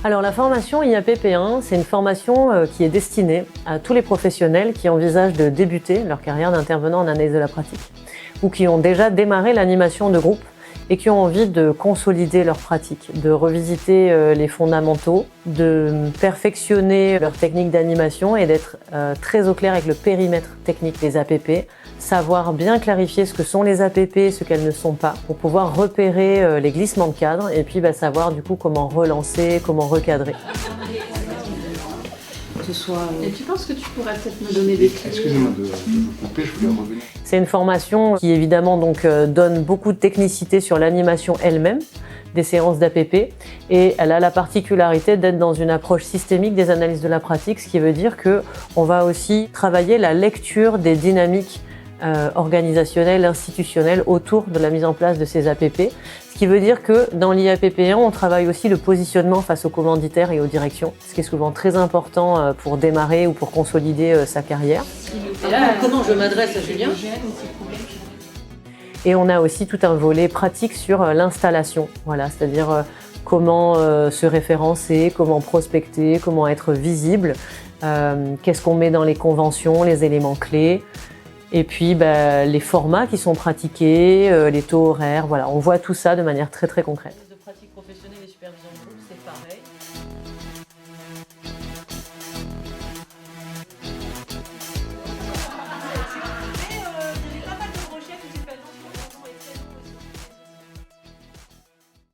Alors la formation IAPP1, c'est une formation qui est destinée à tous les professionnels qui envisagent de débuter leur carrière d'intervenant en analyse de la pratique ou qui ont déjà démarré l'animation de groupe et qui ont envie de consolider leur pratique, de revisiter les fondamentaux, de perfectionner leur technique d'animation et d'être très au clair avec le périmètre technique des APP, savoir bien clarifier ce que sont les APP et ce qu'elles ne sont pas, pour pouvoir repérer les glissements de cadre et puis savoir du coup comment relancer, comment recadrer. Et tu penses que tu pourrais peut-être me donner des clés? Excusez-moi de vous couper, je voulais revenir. C'est une formation qui évidemment donne beaucoup de technicité sur l'animation elle-même des séances d'APP et elle a la particularité d'être dans une approche systémique des analyses de la pratique, ce qui veut dire qu'on va aussi travailler la lecture des dynamiques organisationnelles, institutionnelles autour de la mise en place de ces APP. Ce qui veut dire que dans l'IAPP1, on travaille aussi le positionnement face aux commanditaires et aux directions, ce qui est souvent très important pour démarrer ou pour consolider sa carrière. Et là, comment je m'adresse à Julien? Et on a aussi tout un volet pratique sur l'installation, voilà, c'est-à-dire comment se référencer, comment prospecter, comment être visible, qu'est-ce qu'on met dans les conventions, les éléments clés. Et puis les formats qui sont pratiqués, les taux horaires, voilà, on voit tout ça de manière très très concrète. De pratique professionnelle et supervision de groupe, c'est pareil.